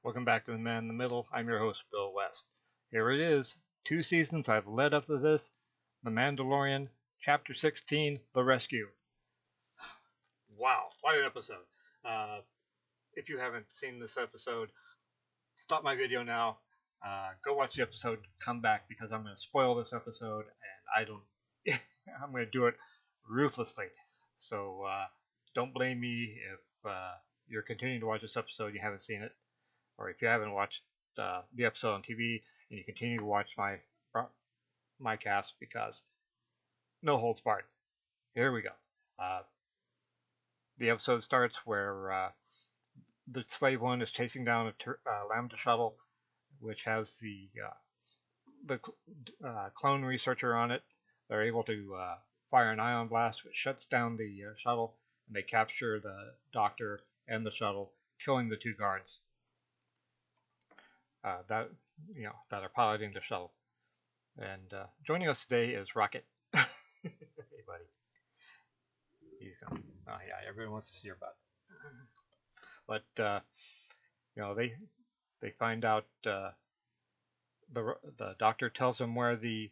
Welcome back to The Man in the Middle. I'm your host, Bill West. Here it is. 2 seasons I've led up to this. The Mandalorian, Chapter 16, The Rescue. Wow, what an episode. Uh, if you haven't seen this episode, stop my video now. Go watch the episode, come back because I'm going to spoil this episode and I don't. I'm going to do it ruthlessly. So don't blame me if you're continuing to watch this episode, you haven't seen it, or if you haven't watched the episode on TV and you continue to watch my cast, because no holds barred. Here we go. Uh, the episode starts where the slave one is chasing down a Lambda shuttle, which has the clone researcher on it. They're able to fire an ion blast, which shuts down the shuttle, and they capture the doctor and the shuttle, killing the two guards that that are piloting the shuttle. And joining us today is Rocket. Hey, buddy. He's coming. Oh yeah, everyone wants to see your butt. But they find out the doctor tells them where the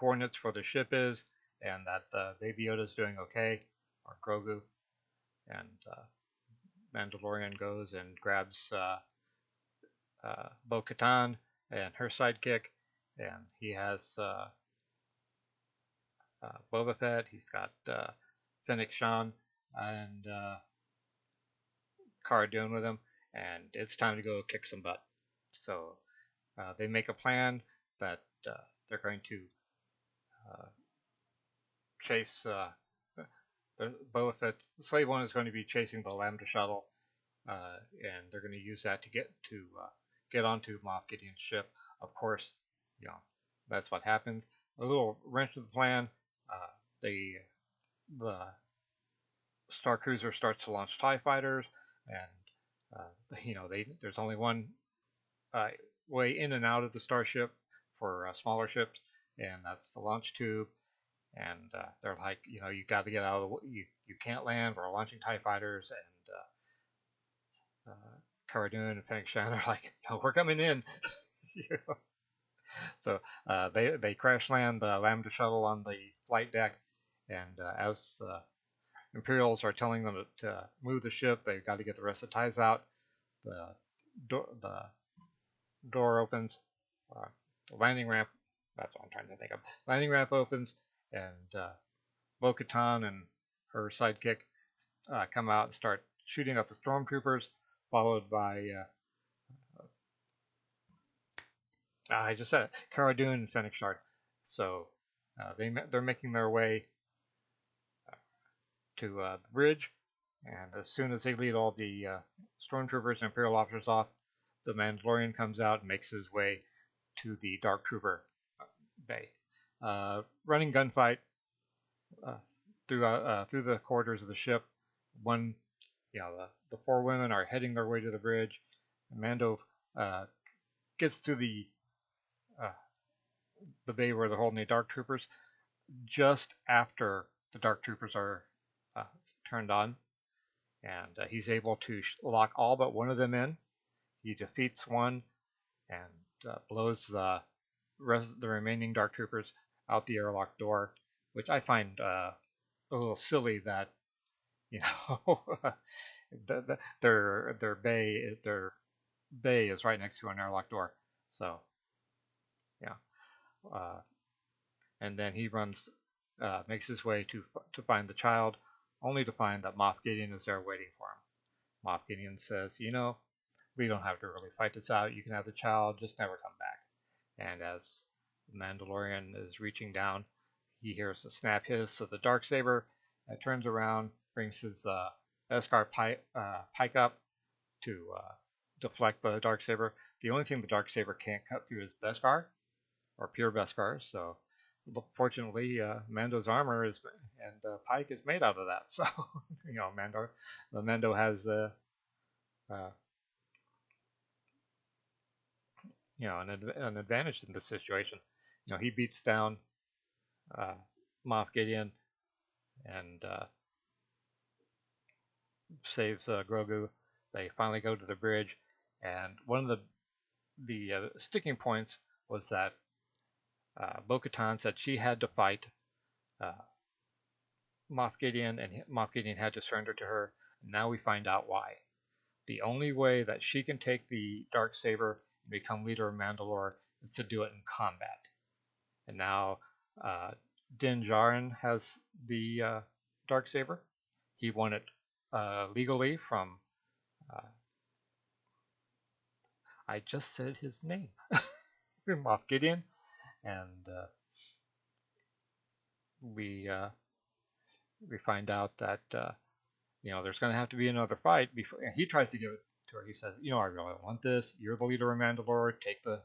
coordinates for the ship is, and that Baby Yoda is doing okay, or Grogu. And Mandalorian goes and grabs Bo-Katan and her sidekick, and he has Boba Fett. He's got Fennec Shan and Cara Dune with him, and it's time to go kick some butt. So they make a plan that they're going to chase Boba Fett. The Slave One is going to be chasing the Lambda shuttle, and they're going to use that to get onto Moff Gideon's ship. Of course, that's what happens. A little wrench of the plan. The Star Cruiser starts to launch TIE fighters, and there's only one way in and out of the starship for smaller ships, and that's the launch tube. And they're like, you got to get out of the. You can't land. We're launching TIE fighters, and Cara Dune and Feng Shan are like, we're coming in. So they crash land the Lambda shuttle on the flight deck, and as Imperials are telling them to move the ship, they've got to get the rest of the ties out. The door opens, the landing ramp. That's what I'm trying to think of. Landing ramp opens, and Bo-Katan and her sidekick come out and start shooting at the stormtroopers, followed by I just said it, Cara Dune and Fennec Shard. So they're making their way to the bridge, and as soon as they lead all the stormtroopers and Imperial officers off, the Mandalorian comes out and makes his way to the Dark Trooper bay. Running gunfight through the corridors of the ship. The four women are heading their way to the bridge. Mando gets to the bay where they're holding the Dark Troopers just after the Dark Troopers are turned on, and he's able to lock all but one of them in. He defeats one and blows the remaining Dark Troopers out the airlock door, which I find a little silly that their bay is right next to an airlock door. So yeah, and then he makes his way to find the child, only to find that Moff Gideon is there waiting for him. Moff Gideon says, we don't have to really fight this out. You can have the child, just never come back. And as the Mandalorian is reaching down, he hears the snap hiss of the Darksaber, and turns around, brings his Beskar pike up to deflect the Darksaber. The only thing the Darksaber can't cut through is Beskar, or pure Beskar. So fortunately, Mando's armor and pike is made out of that. So Mando has an advantage in this situation. He beats down Moff Gideon and saves Grogu. They finally go to the bridge, And one of the sticking points was that Bo-Katan said she had to fight uh, Moff Gideon, and Moff Gideon had to surrender to her. Now we find out why. The only way that she can take the dark saber and become leader of Mandalore is to do it in combat. And now uh, Din Djarin has the dark saber. He won it legally from. Uh, I just said his name, Moff Gideon, and we we find out that there's going to have to be another fight before he tries to give it to her. He says, I really want this. You're the leader of Mandalore. Take the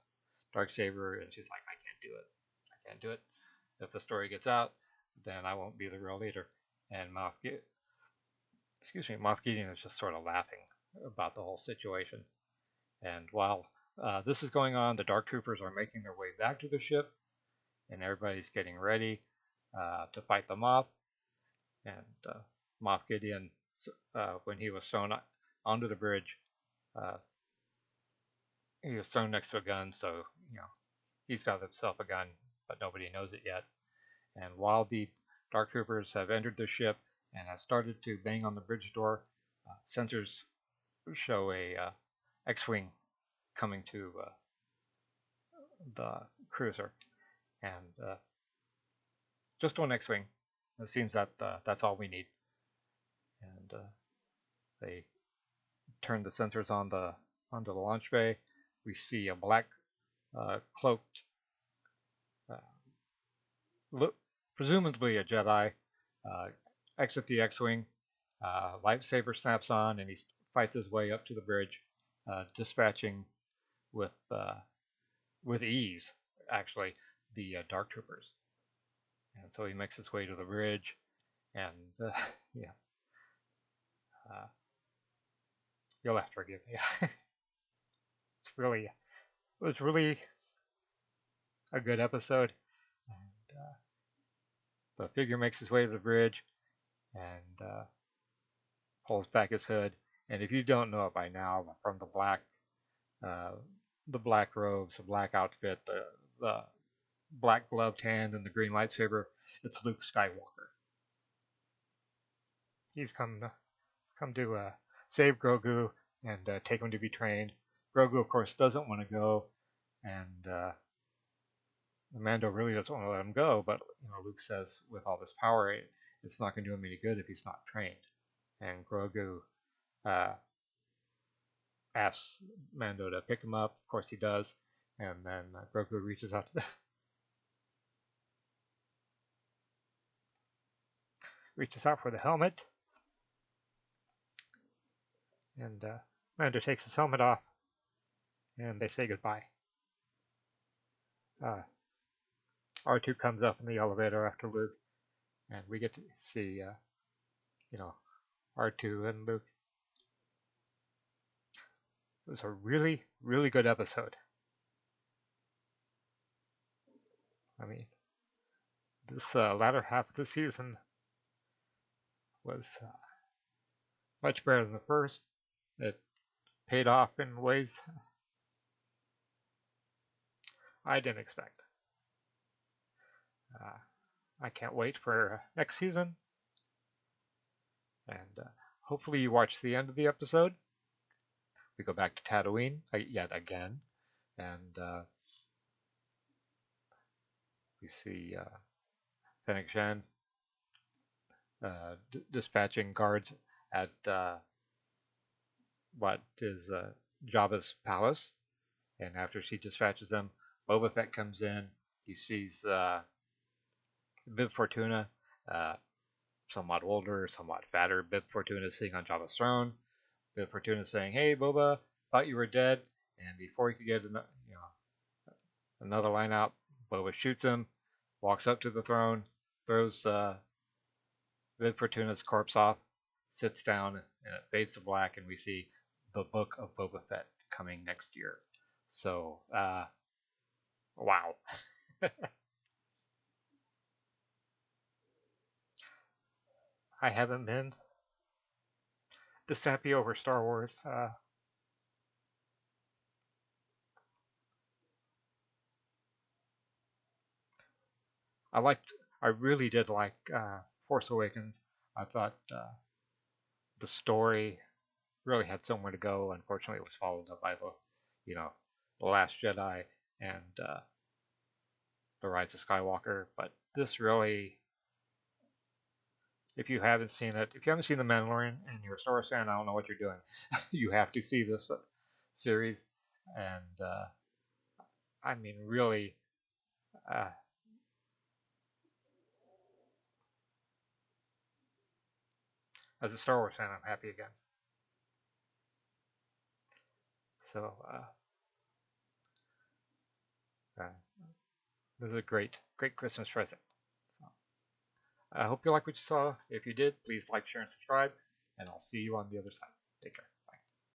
dark saber, and she's like, I can't do it. I can't do it. If the story gets out, then I won't be the real leader. And Moff Gideon is just sort of laughing about the whole situation. And while this is going on, the Dark Troopers are making their way back to the ship, and everybody's getting ready to fight them off. And Moff Gideon, when he was thrown onto the bridge, uh, he was thrown next to a gun, so he's got himself a gun, but nobody knows it yet. And while the Dark Troopers have entered the ship and have started to bang on the bridge door, sensors show a X-wing coming to the cruiser, and just one X-wing. It seems that that's all we need. And they turn the sensors on onto the launch bay. We see a black cloaked, presumably a Jedi, exit the X-wing. Lightsaber snaps on, and he fights his way up to the bridge, dispatching with ease, actually, the Dark Troopers. And so he makes his way to the bridge, and yeah, uh, you'll have to forgive me. It was really a good episode. And the figure makes his way to the bridge and pulls back his hood. And if you don't know it by now, from uh, the black robes, the black outfit, the black gloved hand, and the green lightsaber, it's Luke Skywalker. He's come to save Grogu and take him to be trained. Grogu, of course, doesn't want to go, and Mando really doesn't want to let him go. But Luke says, with all this power, it's not going to do him any good if he's not trained. And Grogu uh, asks Mando to pick him up. Of course, he does, and then Grogu reaches out to reaches out for the helmet, and Mando takes his helmet off, and they say goodbye. R2 comes up in the elevator after Luke, and we get to see, R2 and Luke. It was a really, really good episode. I mean, this latter half of the season was much better than the first. It paid off in ways I didn't expect. I can't wait for next season, and hopefully you watch the end of the episode. We go back to Tatooine yet again, and we see Fennec Shan dispatching guards at what is Jabba's palace. And after she dispatches them, Boba Fett comes in. He sees Bib Fortuna, somewhat older, somewhat fatter. Bib Fortuna sitting on Jabba's throne. Bib Fortuna saying, "Hey, Boba, thought you were dead." And before he could get another line out, Boba shoots him, walks up to the throne, throws Bib Fortuna's corpse off, sits down, and it fades to black, and we see the Book of Boba Fett coming next year. So, wow. I haven't been this happy over Star Wars I really did like Force Awakens. I thought the story really had somewhere to go. Unfortunately, it was followed up by you know, the Last Jedi and the Rise of Skywalker. But this really, if you haven't seen it, if you haven't seen The Mandalorian and you're a Star Wars fan, I don't know what you're doing. You have to see this series, and I mean, really, uh, as a Star Wars fan, I'm happy again. So uh, this is a great Christmas present. So, I hope you like what you saw. If you did, please like, share, and subscribe, and I'll see you on the other side. Take care.